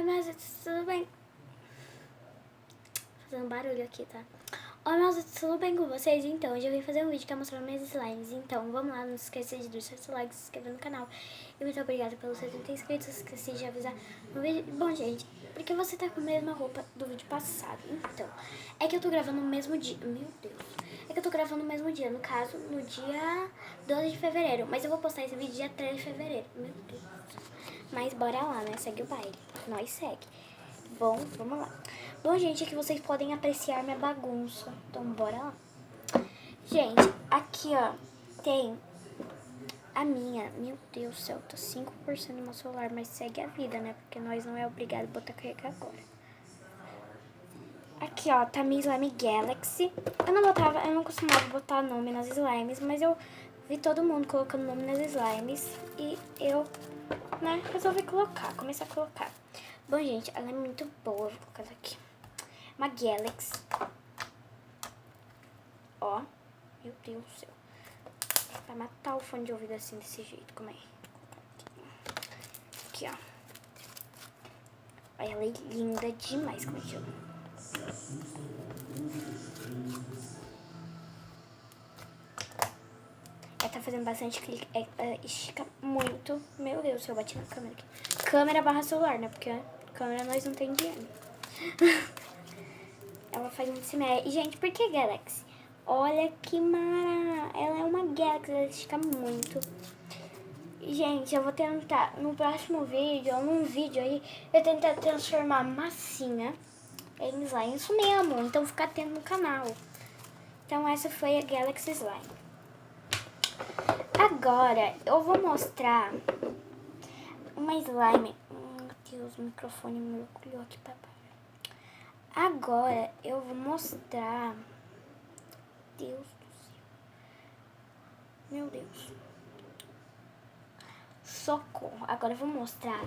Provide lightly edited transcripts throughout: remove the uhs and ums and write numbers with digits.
Oi, meus tudo bem? Fazendo barulho aqui, tá? Oi, meus tudo bem com vocês? Então, hoje eu vim fazer um vídeo que é mostrando minhas slimes. Então, vamos lá, não se esqueça de deixar seu like, se inscrever no canal. E muito obrigada pelos 70 inscritos, esqueci de avisar no vídeo. Bom, gente, porque você tá com a mesma roupa do vídeo passado? Então, é que eu tô gravando no mesmo dia. Meu Deus. É que eu tô gravando no mesmo dia, no caso, no dia 12 de fevereiro. Mas eu vou postar esse vídeo dia 13 de fevereiro. Meu Deus. Mas bora lá, né? Segue o baile. Nós segue. Bom, vamos lá. Bom, gente, aqui vocês podem apreciar minha bagunça. Então, bora lá. Gente, aqui, ó, tem a minha. Meu Deus do céu, tá 5% no meu celular, mas segue a vida, né? Porque nós não é obrigado a botar carregar agora. Aqui, ó, tá minha Slime Galaxy. Eu não costumava botar nome nas slimes, mas eu vi todo mundo colocando nome nas slimes. E eu, né, resolvi começar a colocar. Bom, gente, ela é muito boa. Vou colocar aqui. Uma Galaxy. Ó, meu Deus do céu. Vai matar o fone de ouvido assim, desse jeito. Como é? Aqui, ó. Olha, ela é linda demais, como é que chama? Ela tá fazendo bastante clique. Estica muito. Meu Deus, se eu bati na câmera aqui. Câmera barra celular, né? Porque câmera nós não tem dinheiro. Ela faz muito CMR. E, gente, por que Galaxy? Olha que mara. Ela é uma Galaxy, ela estica muito. Gente, eu vou tentar, no próximo vídeo, ou num vídeo aí, eu tentar transformar massinha em slime. Isso mesmo, então fica atento no canal. Então essa foi a Galaxy Slime. Agora, eu vou mostrar uma slime. Meu Deus, o microfone mergulhou aqui pra baixo. Agora, eu vou mostrar... Deus do céu. Meu Deus. Socorro. Agora eu vou mostrar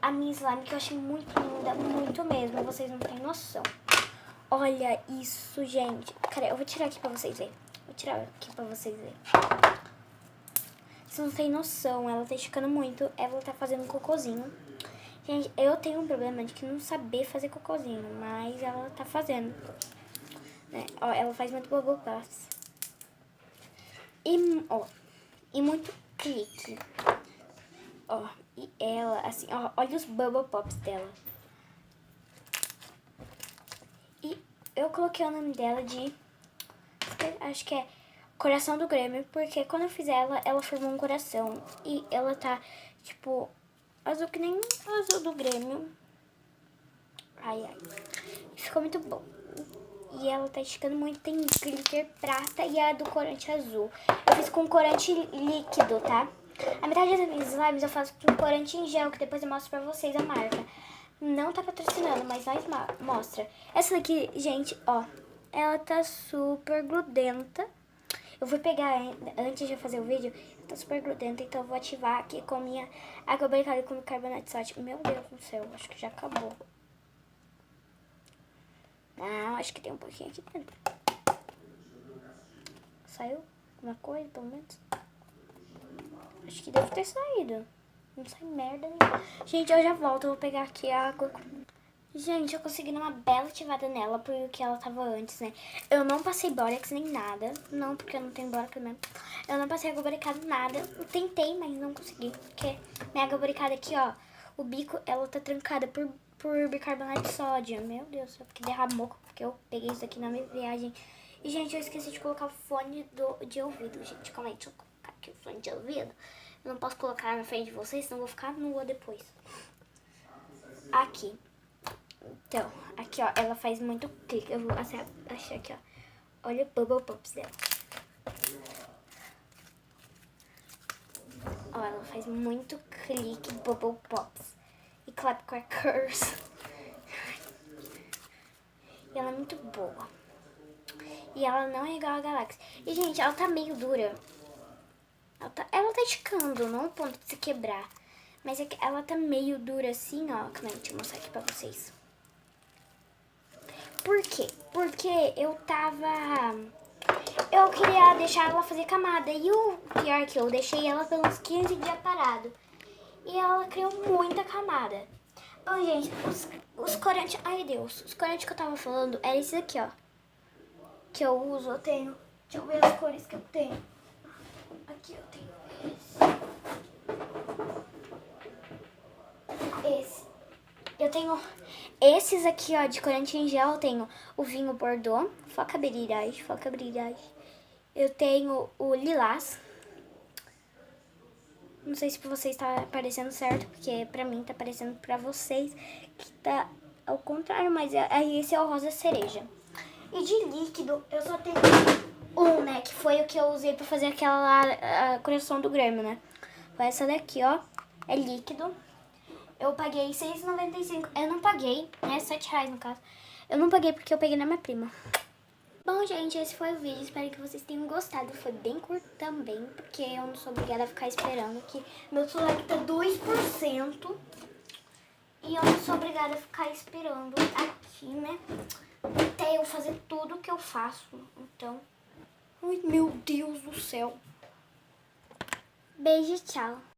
a minha slime que eu achei muito linda, muito mesmo. Vocês não têm noção. Olha isso, gente. Cara, eu vou tirar aqui pra vocês verem. Vou tirar aqui pra vocês verem. Vocês não têm noção. Ela tá esticando muito. Ela tá fazendo um cocôzinho. Gente, eu tenho um problema de que não saber fazer cocôzinho. Mas ela tá fazendo. Né? Ó, ela faz muito bubble puffs. E muito clique. Ó, e ela, assim, ó, olha os bubble pops dela. E eu coloquei o nome dela de, acho que é Coração do Grêmio, porque quando eu fiz ela formou um coração. E ela tá, tipo, azul que nem azul do Grêmio. Ai, ai. Ficou muito bom. E ela tá esticando muito, tem glitter prata e a do corante azul. Eu fiz com corante líquido, tá? A metade das minhas slimes eu faço com corante em gel, que depois eu mostro pra vocês a marca. Não tá patrocinando, mas nós mostra. Essa daqui, gente, ó, ela tá super grudenta. Eu vou pegar, antes de fazer o vídeo, tá super grudenta, então eu vou ativar aqui com minha água barricada com bicarbonato de sódio. Meu Deus do céu, acho que já acabou. Não, acho que tem um pouquinho aqui dentro. Saiu alguma coisa, pelo menos? Acho que deve ter saído. Não sai merda nenhuma. Gente, eu já volto. Eu vou pegar aqui a água. Gente, eu consegui dar uma bela ativada nela, porque ela tava antes, né? Eu não passei bórax nem nada. Não, porque eu não tenho bórax mesmo. Eu não passei água boricada, nada. Eu tentei, mas não consegui. Porque minha água boricada aqui, ó. O bico, ela tá trancada por bicarbonato de sódio. Meu Deus, só porque derramou. Porque eu peguei isso aqui na minha viagem. E, gente, eu esqueci de colocar o fone de ouvido, gente. Calma aí, deixa eu colocar aqui o fone de ouvido. Eu não posso colocar na frente de vocês, senão eu vou ficar nua depois. Aqui. Então, aqui, ó, ela faz muito clique. Eu vou achar aqui, ó. Olha o bubble pops dela. Ó, ela faz muito clique, bubble pops. E clap crackers. E ela é muito boa. E ela não é igual a Galaxy. E, gente, ela tá meio dura. Ela tá esticando, não ao ponto de se quebrar. Mas é que ela tá meio dura assim, ó. Deixa eu mostrar aqui pra vocês. Por quê? Porque eu queria deixar ela fazer camada. E o pior é que eu deixei ela pelos 15 dias parado. E ela criou muita camada. Bom, gente, os corantes... Ai, Deus. Os corantes que eu tava falando é esses aqui, ó. Que eu uso, eu tenho... Deixa eu ver as cores que eu tenho. Aqui eu tenho esse. Eu tenho esses aqui, ó, de corante em gel. Eu tenho o vinho Bordeaux, foca brilhante. Eu tenho o lilás. Não sei se pra vocês tá aparecendo certo, porque pra mim tá aparecendo pra vocês que tá ao contrário, mas aí esse é o rosa cereja. E de líquido, eu só tenho um, né, que foi o que eu usei pra fazer aquela lá, a coleção do Grêmio, né. Foi essa daqui, ó, é líquido. Eu paguei R$6,95, eu não paguei, né, R$7 no caso. Eu não paguei porque eu peguei na minha prima. Bom, gente, esse foi o vídeo. Espero que vocês tenham gostado. Foi bem curto também, porque eu não sou obrigada a ficar esperando aqui. Meu celular tá 2%. E eu não sou obrigada a ficar esperando aqui, né? Até eu fazer tudo que eu faço. Então, ai, meu Deus do céu. Beijo, tchau.